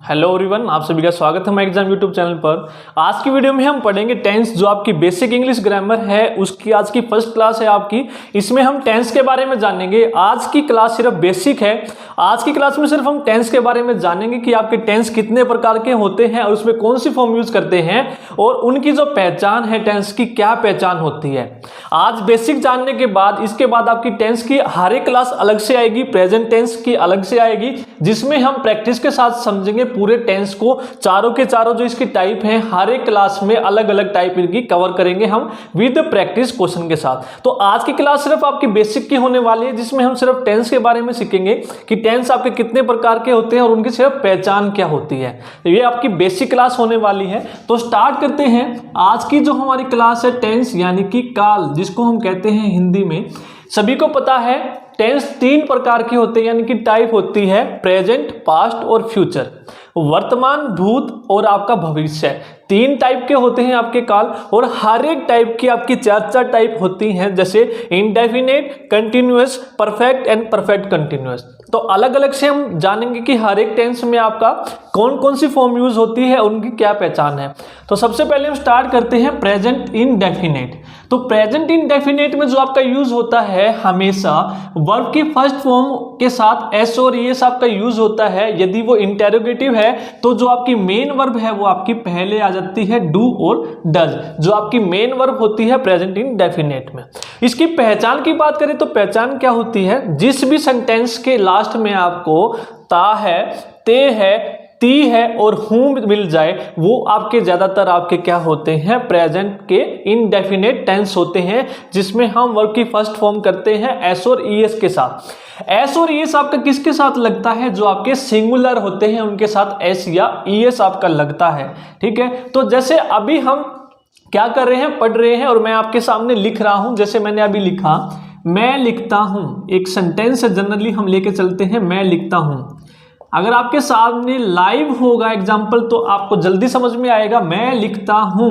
Hello everyone, आप सभी का स्वागत है हमारे एग्जाम यूट्यूब चैनल पर। आज की वीडियो में हम पढ़ेंगे टेंस, जो आपकी बेसिक इंग्लिश ग्रामर है उसकी आज की फर्स्ट क्लास है आपकी। इसमें हम टेंस के बारे में जानेंगे। आज की क्लास सिर्फ बेसिक है। आज की क्लास में सिर्फ हम टेंस के बारे में जानेंगे कि आपके टेंस कितने प्रकार के होते हैं और उसमें कौन सी फॉर्म यूज करते हैं और उनकी जो पहचान है टेंस की, क्या पहचान होती है। आज बेसिक जानने के बाद इसके बाद आपकी टेंस की हर एक क्लास अलग से आएगी, प्रेजेंट टेंस की अलग से आएगी, जिसमें हम प्रैक्टिस के साथ समझेंगे पूरे टेंस को। चारों के चारों जो इसकी टाइप हैं, हर एक क्लास में अलग अलग टाइप इनकी कवर करेंगे हम विद प्रैक्टिस क्वेश्चन के साथ। तो आज की क्लास सिर्फ आपकी बेसिक की होने वाली है, जिसमें हम सिर्फ टेंस के बारे में सीखेंगे कि टेंस आपके कितने प्रकार के होते हैं और उनकी सिर्फ पहचान क्या होती है। तो ये आपकी बेसिक क्लास होने वाली है। तो स्टार्ट करते हैं। आज की जो हमारी क्लास है टेंस यानी कि काल, जिसको हम कहते हैं हिंदी में। सभी को पता है टेंस तीन प्रकार के होते हैं, यानी कि टाइप होती है प्रेजेंट, पास्ट और फ्यूचर। वर्तमान, भूत और आपका भविष्य, तीन टाइप के होते हैं आपके काल। और हर एक टाइप की आपकी चार चार टाइप होती हैं, जैसे indefinite, continuous, perfect and perfect continuous. तो अलग अलग से हम जानेंगे कि हर एक टेंस में आपका कौन कौन सी फॉर्म यूज होती है, उनकी क्या पहचान है। तो सबसे पहले हम स्टार्ट करते हैं प्रेजेंट इंडेफिनेट। तो प्रेजेंट इंडेफिनेट में जो आपका यूज होता है, हमेशा वर्ब की फर्स्ट फॉर्म के साथ एस और एस आपका यूज होता है। यदि वो इंटेरोगेटिव है तो जो आपकी मेन वर्ब है वो आपकी पहले आ जाती है डू और डज, जो आपकी मेन वर्ब होती है प्रेजेंट इंडेफिनेट में। इसकी पहचान की बात करें तो पहचान क्या होती है, जिस भी सेंटेंस के लास्ट में आपको ता है, ते है, ती है और हूं मिल जाए, वो आपके ज्यादातर आपके क्या होते हैं, प्रेजेंट के इंडेफिनेट टेंस होते हैं, जिसमें हम वर्ब की फर्स्ट फॉर्म करते हैं एस और ईएस के साथ। एस और ईएस आपका किसके साथ लगता है, जो आपके सिंगुलर होते हैं उनके साथ एस या ईएस आपका लगता है। ठीक है, तो जैसे अभी हम क्या कर रहे हैं, पढ़ रहे हैं और मैं आपके सामने लिख रहा हूं। जैसे मैंने अभी लिखा, मैं लिखता हूं। एक सेंटेंस है, जनरली हम लेके चलते हैं मैं लिखता हूं। अगर आपके सामने लाइव होगा एग्जाम्पल तो आपको जल्दी समझ में आएगा। मैं लिखता हूं,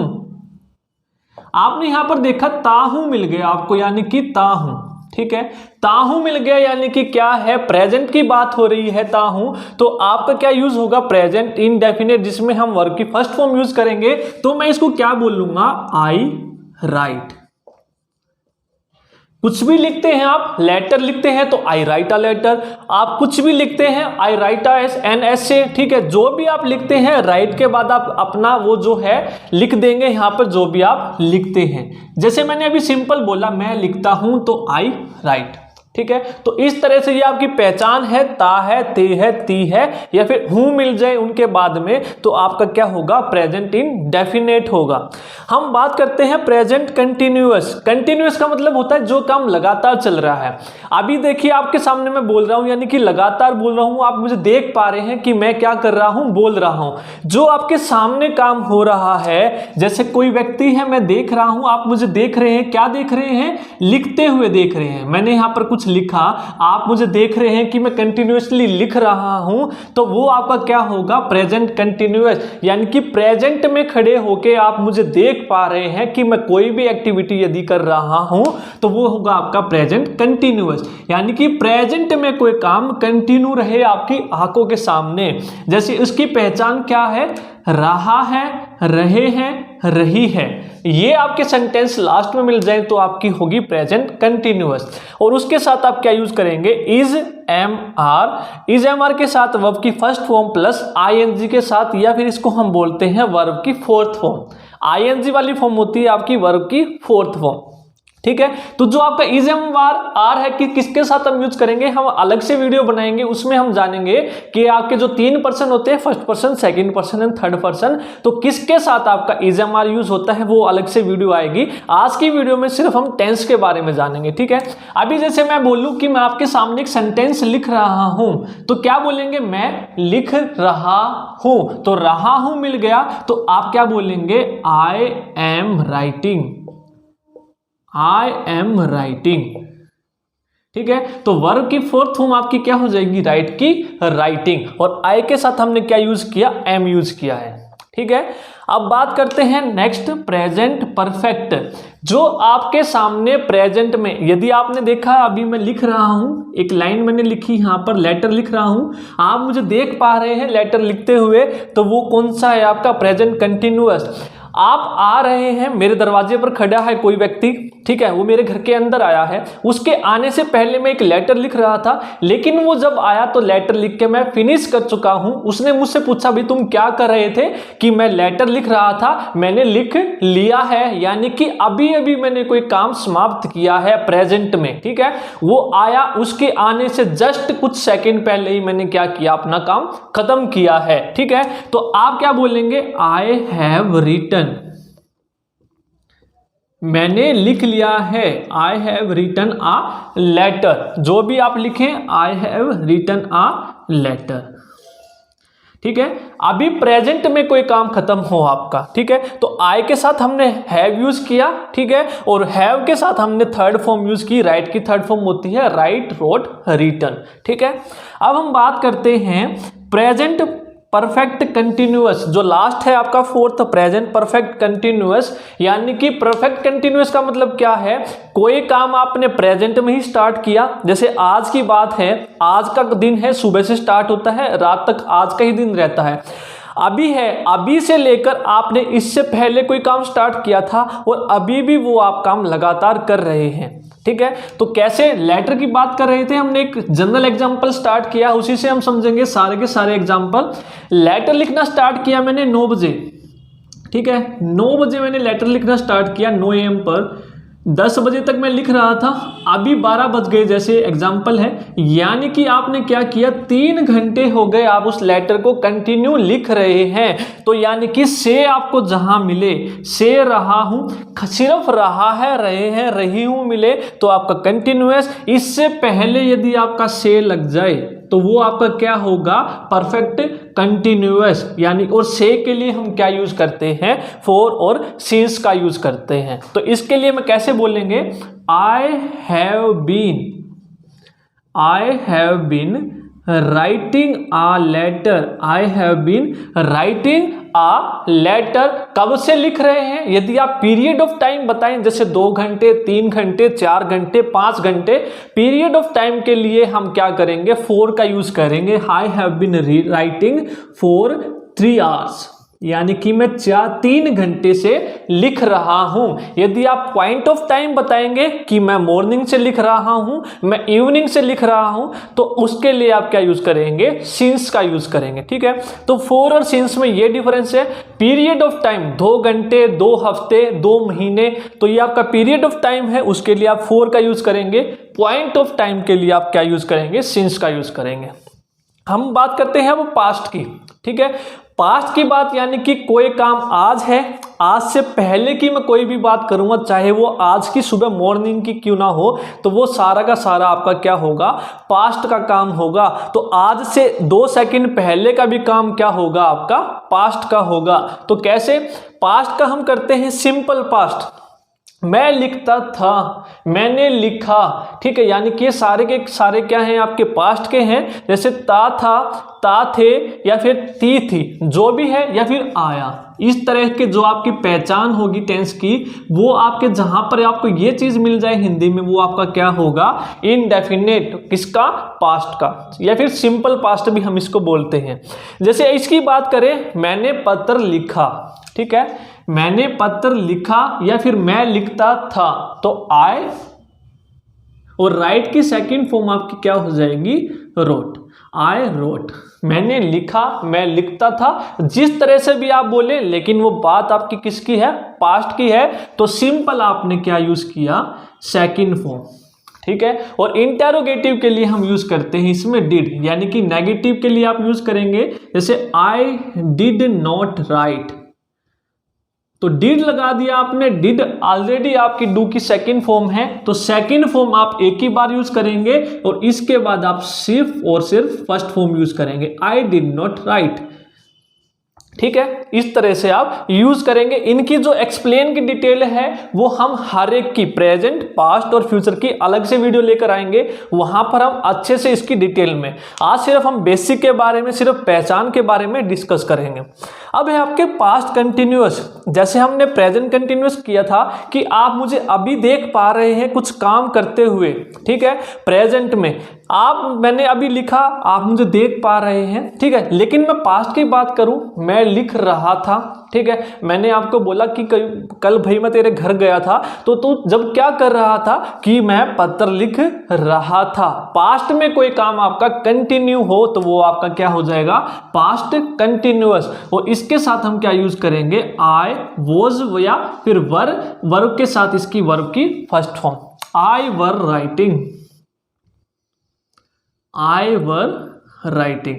आपने यहां पर देखा ताहू मिल गया आपको, यानी कि ताहू। ठीक है, ताहू मिल गया यानी कि क्या है, प्रेजेंट की बात हो रही है ताहू। तो आपका क्या यूज होगा, प्रेजेंट इंडेफिनेट, जिसमें हम वर्ब की फर्स्ट फॉर्म यूज करेंगे। तो मैं इसको क्या बोलूंगा, आई राइट। कुछ भी लिखते हैं आप, लेटर लिखते हैं तो आई राइट अ लेटर। आप कुछ भी लिखते हैं, आई राइट एन एसे। ठीक है, जो भी आप लिखते हैं राइट के बाद आप अपना वो जो है लिख देंगे यहां पर, जो भी आप लिखते हैं। जैसे मैंने अभी सिंपल बोला मैं लिखता हूं तो आई राइट। ठीक है, तो इस तरह से ये आपकी पहचान है, ता है, ते है, ती है या फिर हूं मिल जाए उनके बाद में, तो आपका क्या होगा, प्रेजेंट इंडेफिनेट होगा। हम बात करते हैं प्रेजेंट कंटिन्यूअस। कंटिन्यूअस का मतलब होता है जो काम लगातार चल रहा है। अभी देखिए आपके सामने मैं बोल रहा हूं, यानी कि लगातार बोल रहा हूं, आप मुझे देख पा रहे हैं कि मैं क्या कर रहा हूं, बोल रहा हूं। जो आपके सामने काम हो रहा है, जैसे कोई व्यक्ति है, मैं देख रहा हूं, आप मुझे देख रहे हैं, क्या देख रहे हैं, लिखते हुए देख रहे हैं। मैंने यहां पर कुछ लिखा, आप मुझे देख रहे हैं कि मैं कंटिन्यूअसली लिख रहा हूं, तो वो आपका क्या होगा, प्रेजेंट कंटिन्यूअस। यानी कि प्रेजेंट में खड़े होके आप मुझे देख पा रहे हैं कि मैं कोई भी एक्टिविटी यदि कर रहा हूं तो वो होगा आपका प्रेजेंट कंटिन्यूअस। यानी कि प्रेजेंट में कोई काम कंटिन्यू रहे आपकी आंखों के सामने। जैसे उसकी पहचान क्या है, रहा है, रहे हैं, रही है। ये आपके सेंटेंस लास्ट में मिल जाए तो आपकी होगी प्रेजेंट कंटिन्यूअस। और उसके साथ आप क्या यूज करेंगे, is am are. Is am are के साथ वर्ब की फर्स्ट फॉर्म प्लस आईएनजी के साथ, या फिर इसको हम बोलते हैं वर्ब की फोर्थ फॉर्म। आईएनजी वाली फॉर्म होती है आपकी वर्ब की फोर्थ फॉर्म। ठीक है, तो जो आपका इज एम आर है कि किसके साथ हम यूज करेंगे, हम अलग से वीडियो बनाएंगे, उसमें हम जानेंगे कि आपके जो तीन पर्सन होते हैं, first person, second person and third person, तो किसके साथ आपका इज एम आर यूज होता है, वो अलग से वीडियो आएगी। आज की वीडियो में सिर्फ हम टेंस के बारे में जानेंगे। ठीक है, अभी जैसे मैं बोलूं कि मैं आपके सामने एक सेंटेंस लिख रहा हूं, तो क्या बोलेंगे, मैं लिख रहा हूं। तो रहा हूं मिल गया, तो आप क्या बोलेंगे, I am writing. I am writing. ठीक है, तो वर्ब की फोर्थ फॉर्म आपकी क्या हो जाएगी, राइट की राइटिंग। और आई के साथ हमने क्या यूज किया, एम यूज किया है। ठीक है। अब बात करते हैं नेक्स्ट प्रेजेंट परफेक्ट। जो आपके सामने प्रेजेंट में, यदि आपने देखा अभी मैं लिख रहा हूं, एक लाइन मैंने लिखी यहां पर, लेटर लिख रहा हूं, आप मुझे देख पा रहे हैं लेटर लिखते हुए, तो वो कौन सा है आपका प्रेजेंट कंटिन्यूअस। आप आ रहे हैं, मेरे दरवाजे पर खड़ा है कोई व्यक्ति, ठीक है, वो मेरे घर के अंदर आया है, उसके आने से पहले मैं एक लेटर लिख रहा था, लेकिन वो जब आया तो लेटर लिख के मैं फिनिश कर चुका हूं। उसने मुझसे पूछा भाई तुम क्या कर रहे थे, कि मैं लेटर लिख रहा था, मैंने लिख लिया है, यानी कि अभी अभी मैंने कोई काम समाप्त किया है प्रेजेंट में, ठीक है। वो आया, उसके आने से जस्ट कुछ सेकंड पहले ही मैंने क्या किया, अपना काम खत्म किया है, ठीक है। तो आप क्या बोलेंगे, आई हैव रिटन, मैंने लिख लिया है, I have written a letter. जो भी आप लिखें, I have written a letter, ठीक है। अभी प्रेजेंट में कोई काम खत्म हो आपका, ठीक है, तो आई के साथ हमने हैव यूज किया, ठीक है, और हैव के साथ हमने थर्ड फॉर्म यूज की, राइट की थर्ड फॉर्म होती है राइट, रोट, रिटन, ठीक है। अब हम बात करते हैं प्रेजेंट परफेक्ट कंटिन्यूअस, जो लास्ट है आपका फोर्थ, प्रेजेंट परफेक्ट कंटिन्यूअस। यानी कि परफेक्ट कंटिन्यूअस का मतलब क्या है, कोई काम आपने प्रेजेंट में ही स्टार्ट किया, जैसे आज की बात है, आज का दिन है, सुबह से स्टार्ट होता है, रात तक आज का ही दिन रहता है। अभी है, अभी से लेकर आपने इससे पहले कोई काम स्टार्ट किया था और अभी भी वो आप काम लगातार कर रहे हैं, ठीक है। तो कैसे, लेटर की बात कर रहे थे, हमने एक जनरल एग्जांपल स्टार्ट किया, उसी से हम समझेंगे सारे के सारे एग्जांपल। लेटर लिखना स्टार्ट किया मैंने 9 बजे, ठीक है, 9 बजे मैंने लेटर लिखना स्टार्ट किया, 9 AM पर, 10 बजे तक मैं लिख रहा था, अभी 12 बज गए, जैसे एग्जाम्पल है। यानी कि आपने क्या किया, 3 घंटे हो गए आप उस लेटर को कंटिन्यू लिख रहे हैं। तो यानी कि से आपको जहां मिले, से रहा हूं, सिर्फ रहा है, रहे हैं, रही हूं मिले, तो आपका कंटिन्यूअस। इससे पहले यदि आपका से लग जाए तो वो आपका क्या होगा, परफेक्ट कंटिन्यूअस। यानी, और से के लिए हम क्या यूज करते हैं, फॉर और सिंस का यूज करते हैं। तो इसके लिए मैं कैसे बोलेंगे, I have been writing a letter, I have been writing a letter. कब से लिख रहे हैं, यदि आप पीरियड ऑफ टाइम बताएं, जैसे 2 घंटे, 3 घंटे, 4 घंटे, 5 घंटे, पीरियड ऑफ टाइम के लिए हम क्या करेंगे, फॉर का यूज करेंगे। I have been writing for 3 hours, यानी कि मैं 3 घंटे से लिख रहा हूं। यदि आप पॉइंट ऑफ टाइम बताएंगे कि मैं मॉर्निंग से लिख रहा हूं, मैं इवनिंग से लिख रहा हूं, तो उसके लिए आप क्या यूज करेंगे, सिंस का यूज करेंगे, ठीक है। तो फॉर और सिंस में ये डिफरेंस है। पीरियड ऑफ टाइम 2 घंटे, 2 हफ्ते, 2 महीने, तो ये आपका पीरियड ऑफ टाइम है, उसके लिए आप फॉर का यूज करेंगे। पॉइंट ऑफ टाइम के लिए आप क्या यूज करेंगे, सिंस का यूज करेंगे। हम बात करते हैं अब पास्ट की, ठीक है। पास्ट की बात, यानी कि कोई काम आज है, आज से पहले की मैं कोई भी बात करूंगा, चाहे वो आज की सुबह मॉर्निंग की क्यों ना हो, तो वो सारा का सारा आपका क्या होगा, पास्ट का काम होगा। तो आज से 2 सेकंड पहले का भी काम क्या होगा, आपका पास्ट का होगा। तो कैसे, पास्ट का हम करते हैं सिंपल पास्ट, मैं लिखता था, मैंने लिखा, ठीक है। यानी कि ये सारे के सारे क्या हैं, आपके पास्ट के हैं। जैसे ता था, ता थे, या फिर ती थी, जो भी है, या फिर आया। इस तरह के जो आपकी पहचान होगी टेंस की, वो आपके जहां पर आपको ये चीज मिल जाए हिंदी में, वो आपका क्या होगा, इनडेफिनेट, किसका, पास्ट का, या फिर सिंपल पास्ट भी हम इसको बोलते हैं। जैसे इसकी बात करें, मैंने पत्र लिखा, ठीक है, मैंने पत्र लिखा, या फिर मैं लिखता था, तो आई, और राइट की सेकंड फॉर्म आपकी क्या हो जाएगी, रोट, आई रोट। मैंने लिखा, मैं लिखता था, जिस तरह से भी आप बोले, लेकिन वो बात आपकी किसकी है, पास्ट की है, तो सिंपल आपने क्या यूज किया, सेकंड फॉर्म, ठीक है। और इंटेरोगेटिव के लिए हम यूज करते हैं इसमें डिड, यानी कि नेगेटिव के लिए आप यूज करेंगे, जैसे आई डिड नॉट राइट, तो डिड लगा दिया आपने, डिड ऑलरेडी आपकी डू की सेकंड फॉर्म है, तो सेकंड फॉर्म आप एक ही बार यूज करेंगे, और इसके बाद आप सिर्फ और सिर्फ फर्स्ट फॉर्म यूज करेंगे, आई डिड नॉट राइट, ठीक है, इस तरह से आप यूज करेंगे। इनकी जो एक्सप्लेन की डिटेल है वो हम हर एक की प्रेजेंट, पास्ट और फ्यूचर की अलग से वीडियो लेकर आएंगे, वहां पर हम अच्छे से इसकी डिटेल में, आज सिर्फ हम बेसिक के बारे में, सिर्फ पहचान के बारे में डिस्कस करेंगे। अब है आपके पास्ट कंटिन्यूअस। जैसे हमने प्रेजेंट कंटिन्यूअस किया था कि आप मुझे अभी देख पा रहे हैं कुछ काम करते हुए, ठीक है, प्रेजेंट में मैंने अभी लिखा, आप मुझे देख पा रहे हैं, ठीक है। लेकिन मैं पास्ट की बात करूं, मैं लिख रहा था, ठीक है। मैंने आपको बोला कि कल भाई मैं तेरे घर गया था, तो तू जब क्या कर रहा था कि मैं पत्र लिख रहा था। पास्ट में कोई काम आपका कंटिन्यू हो तो वो आपका क्या हो जाएगा, पास्ट कंटिन्यूअस। और इसके साथ हम क्या यूज करेंगे, आई वॉज या फिर वर्ब के साथ इसकी वर्ब की first form, I were writing, I were writing.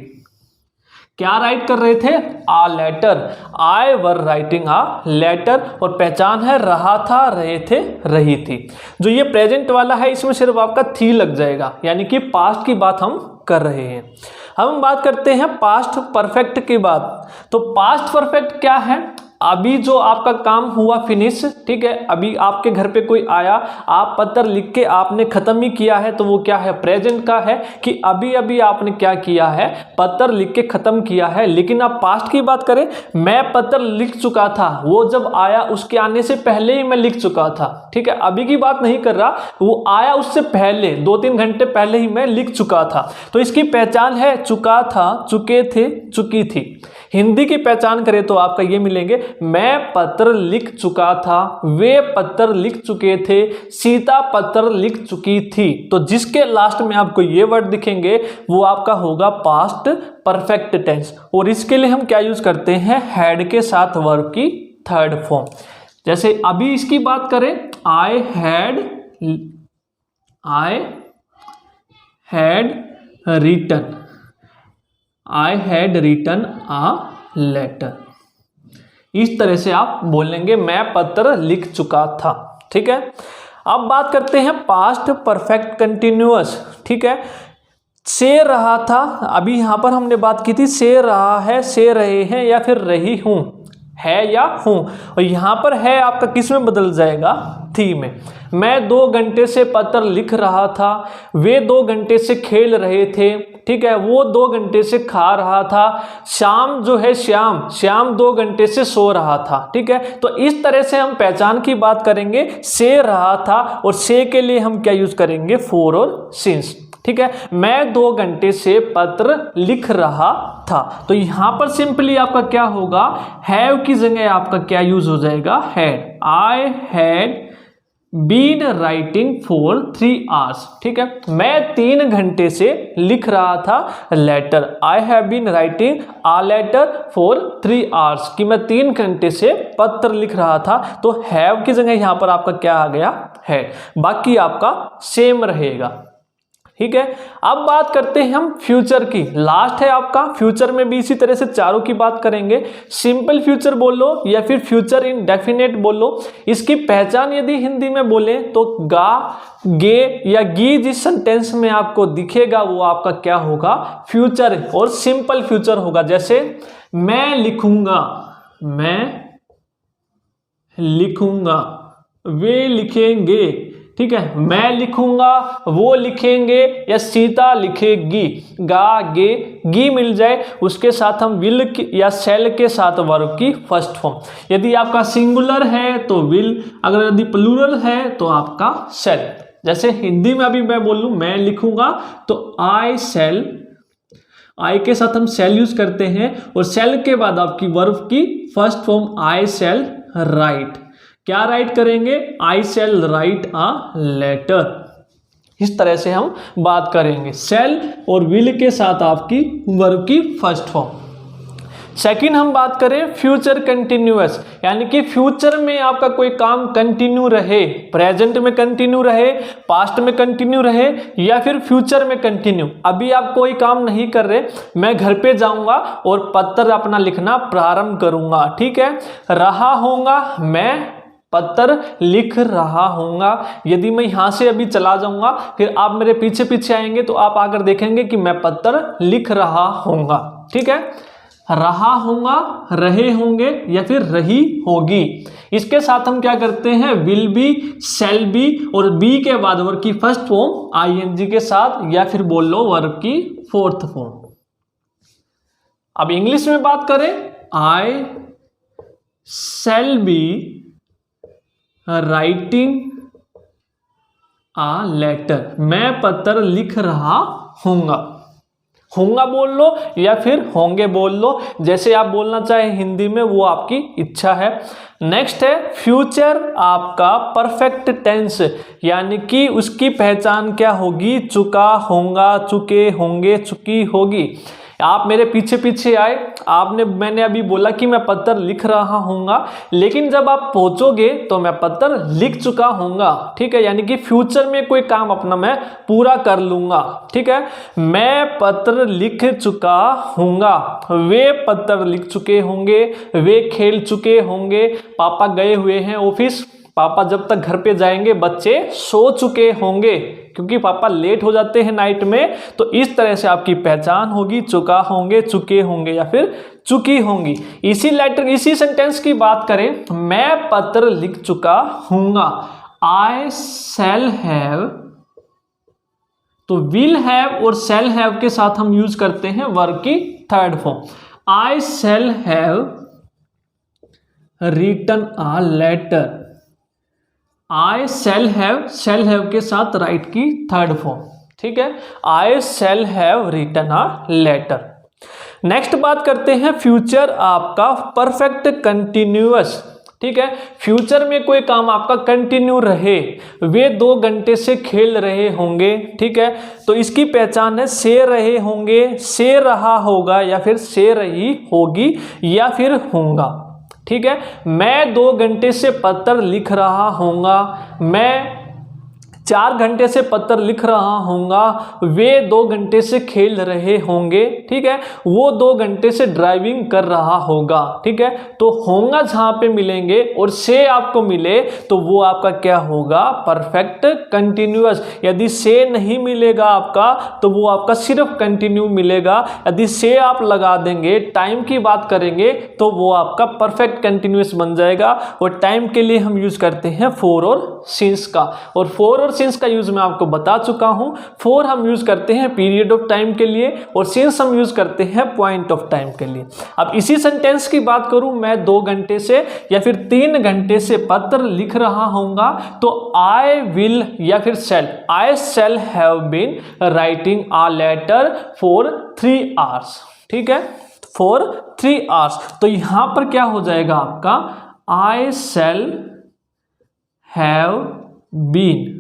क्या राइट कर रहे थे, a letter, I were writing a letter. और पहचान है रहा था, रहे थे, रही थी। जो ये प्रेजेंट वाला है इसमें सिर्फ आपका थी लग जाएगा, यानी कि पास्ट की बात हम कर रहे हैं। हम बात करते हैं पास्ट परफेक्ट की बात। तो पास्ट परफेक्ट क्या है, अभी जो आपका काम हुआ फिनिश, ठीक है, अभी आपके घर पे कोई आया, आप पत्र लिख के आपने खत्म ही किया है, तो वो क्या है, प्रेजेंट का है कि अभी अभी आपने क्या किया है, पत्र लिख के खत्म किया है। लेकिन आप पास्ट की बात करें, मैं पत्र लिख चुका था, वो जब आया उसके आने से पहले ही मैं लिख चुका था, ठीक है, अभी की बात नहीं कर रहा, वो आया उससे पहले 2-3 घंटे पहले ही मैं लिख चुका था। तो इसकी पहचान है चुका था, चुके थे, चुकी थी। हिंदी की पहचान करें तो आपका ये मिलेंगे, मैं पत्र लिख चुका था, वे पत्र लिख चुके थे, सीता पत्र लिख चुकी थी। तो जिसके लास्ट में आपको ये वर्ड दिखेंगे वो आपका होगा पास्ट परफेक्ट टेंस। और इसके लिए हम क्या यूज करते हैं, हैड के साथ वर्ब की थर्ड फॉर्म। जैसे अभी इसकी बात करें, I had written a letter. इस तरह से आप बोलेंगे मैं पत्र लिख चुका था, ठीक है। अब बात करते हैं पास्ट परफेक्ट कंटिन्यूअस, ठीक है। से रहा था, अभी यहां पर हमने बात की थी से रहा है, से रहे हैं या फिर रही हूं, है या हूं। और यहां पर है आपका किस में बदल जाएगा, थी में। मैं 2 घंटे से पत्र लिख रहा था, वे 2 घंटे से खेल रहे थे, ठीक है, वो 2 घंटे से खा रहा था, शाम जो है श्याम 2 घंटे से सो रहा था, ठीक है। तो इस तरह से हम पहचान की बात करेंगे, से रहा था, और से के लिए हम क्या यूज करेंगे, फॉर और सिंस, ठीक है। मैं 2 घंटे से पत्र लिख रहा था, तो यहां पर सिंपली आपका क्या होगा, हैव की जगह आपका क्या यूज हो जाएगा, had. I had been writing for 3 hours, ठीक है। मैं 3 घंटे से लिख रहा था letter, I have been writing a letter for 3 hours, कि मैं 3 घंटे से पत्र लिख रहा था। तो हैव की जगह यहां पर आपका क्या आ गया, है। बाकी आपका सेम रहेगा, ठीक है। अब बात करते हैं हम फ्यूचर की, लास्ट है आपका। फ्यूचर में भी इसी तरह से चारों की बात करेंगे। सिंपल फ्यूचर बोलो या फिर फ्यूचर इंडेफिनिट बोलो। इसकी पहचान यदि हिंदी में बोले तो गा, गे या गी जिस सेंटेंस में आपको दिखेगा वो आपका क्या होगा, फ्यूचर और सिंपल फ्यूचर होगा। जैसे मैं लिखूंगा, वे लिखेंगे, ठीक है, मैं लिखूंगा, वो लिखेंगे या सीता लिखेगी। गा, गे, गी मिल जाए, उसके साथ हम विल या सेल के साथ वर्ब की फर्स्ट फॉर्म। यदि आपका सिंगुलर है तो विल, अगर यदि प्लूरल है तो आपका सेल। जैसे हिंदी में अभी मैं बोलूं मैं लिखूंगा तो आई सेल, आई के साथ हम सेल यूज करते हैं, और सेल के बाद आपकी वर्ब की फर्स्ट फॉर्म आई सेल राइट। क्या राइट करेंगे, आई सेल राइट आ लेटर। इस तरह से हम बात करेंगे, सेल और विल के साथ आपकी वर्ब की फर्स्ट फॉर्म। सेकंड हम बात करें फ्यूचर कंटिन्यूअस, यानी कि फ्यूचर में आपका कोई काम कंटिन्यू रहे, प्रेजेंट में कंटिन्यू रहे, पास्ट में कंटिन्यू रहे या फिर फ्यूचर में कंटिन्यू। अभी आप कोई काम नहीं कर रहे, मैं घर पे जाऊंगा और पत्र अपना लिखना प्रारंभ करूंगा, ठीक है। रहा होगा, मैं पत्र लिख रहा हूंगा। यदि मैं यहां से अभी चला जाऊंगा फिर आप मेरे पीछे पीछे आएंगे तो आप आकर देखेंगे कि मैं पत्र लिख रहा हूंगा, ठीक है। रहा होगा, रहे होंगे या फिर रही होगी। इसके साथ हम क्या करते हैं, विल बी, शैल बी और बी के बाद वर्ब की फर्स्ट फॉर्म आईएनजी के साथ या फिर बोल लो वर्ब की फोर्थ फॉर्म। अब इंग्लिश में बात करें, I shall be writing a letter, मैं पत्र लिख रहा हूंगा। होंगे बोल लो या फिर होंगे बोल लो, जैसे आप बोलना चाहे हिंदी में वो आपकी इच्छा है। नेक्स्ट है फ्यूचर आपका परफेक्ट टेंस, यानी कि उसकी पहचान क्या होगी, चुका, होगा, चुके, होंगे, चुकी होगी। आप मेरे पीछे पीछे आए, मैंने अभी बोला कि मैं पत्र लिख रहा हूँगा, लेकिन जब आप पहुंचोगे तो मैं पत्र लिख चुका हूँगा। ठीक है, यानी कि फ्यूचर में कोई काम अपना मैं पूरा कर लूंगा। ठीक है, मैं पत्र लिख चुका हूँगा, वे पत्र लिख चुके होंगे, वे खेल चुके होंगे, पापा गए हुए हैं ऑफिस, पापा जब तक घर पे जाएंगे बच्चे सो चुके होंगे, क्योंकि पापा लेट हो जाते हैं नाइट में। तो इस तरह से आपकी पहचान होगी, चुका होंगे, चुके होंगे या फिर चुकी होंगी। इसी सेंटेंस की बात करें, मैं पत्र लिख चुका हूंगा, आई शैल हैव, तो विल हैव और शैल हैव के साथ हम यूज करते हैं वर्ब की third form. I shall have written a letter, I shall have के साथ राइट की थर्ड फॉर्म। ठीक है, I shall have written a letter. Next बात करते हैं फ्यूचर आपका परफेक्ट कंटिन्यूअस। ठीक है, फ्यूचर में कोई काम आपका कंटिन्यू रहे, वे 2 घंटे से खेल रहे होंगे। ठीक है, तो इसकी पहचान है से रहे होंगे, से रहा होगा या फिर से रही होगी या फिर होगा। ठीक है, मैं 2 घंटे से पत्र लिख रहा हूँगा, मैं 4 घंटे से पत्र लिख रहा हूँगा, वे 2 घंटे से खेल रहे होंगे। ठीक है, वो 2 घंटे से ड्राइविंग कर रहा होगा। ठीक है, तो होगा जहाँ पे मिलेंगे और से आपको मिले तो वो आपका क्या होगा, परफेक्ट कंटिन्यूअस। यदि से नहीं मिलेगा आपका तो वो आपका सिर्फ कंटिन्यू मिलेगा। यदि से आप लगा देंगे, टाइम की बात करेंगे तो वो आपका परफेक्ट कंटिन्यूअस बन जाएगा। और टाइम के लिए हम यूज करते हैं फॉर और सिंस का, और फॉर और सिंस का यूज मैं आपको बता चुका हूं। फॉर हम यूज करते हैं पीरियड ऑफ टाइम के लिए और सिंस हम यूज करते हैं पॉइंट ऑफ टाइम के लिए। अब इसी सेंटेंस की बात करूं, मैं 2 घंटे से या फिर 3 घंटे से पत्र लिख रहा हूंगा, तो आई विल या फिर shall, I shall have been writing a letter for 3 hours. ठीक है, फॉर 3 आवर्स, तो यहां पर क्या हो जाएगा आपका, आई शैल हैव बीन।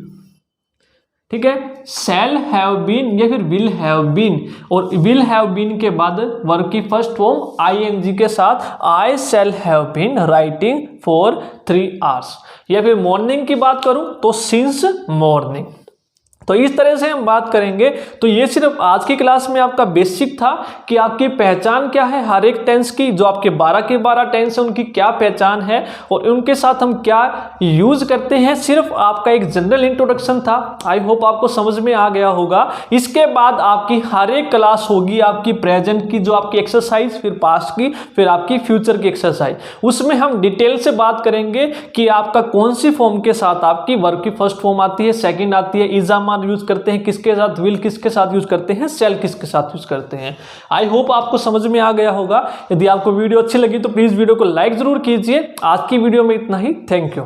ठीक है, शैल हैव बीन या फिर विल हैव बीन, और विल हैव बीन के बाद वर्ब की फर्स्ट फॉर्म आईएनजी के साथ I shall have been writing for 3 hours. या फिर मॉर्निंग की बात करूं तो सिंस मॉर्निंग। तो इस तरह से हम बात करेंगे। तो ये सिर्फ आज की क्लास में आपका बेसिक था कि आपकी पहचान क्या है हर एक टेंस की, जो आपके 12 के 12 टेंस है उनकी क्या पहचान है और उनके साथ हम क्या यूज करते हैं। सिर्फ आपका एक जनरल इंट्रोडक्शन था, आई होप आपको समझ में आ गया होगा। इसके बाद आपकी हर एक क्लास होगी आपकी प्रेजेंट की, जो आपकी एक्सरसाइज, फिर पास्ट की, फिर आपकी फ्यूचर की एक्सरसाइज। उसमें हम डिटेल से बात करेंगे कि आपका कौन सी फॉर्म के साथ आपकी वर्ब की फर्स्ट फॉर्म आती है, सेकंड आती है, इजामा यूज करते हैं किसके साथ, विल किसके साथ यूज करते हैं, शैल किसके साथ यूज करते हैं। आई होप आपको समझ में आ गया होगा। यदि आपको वीडियो अच्छी लगी तो प्लीज वीडियो को लाइक जरूर कीजिए। आज की वीडियो में इतना ही, थैंक यू।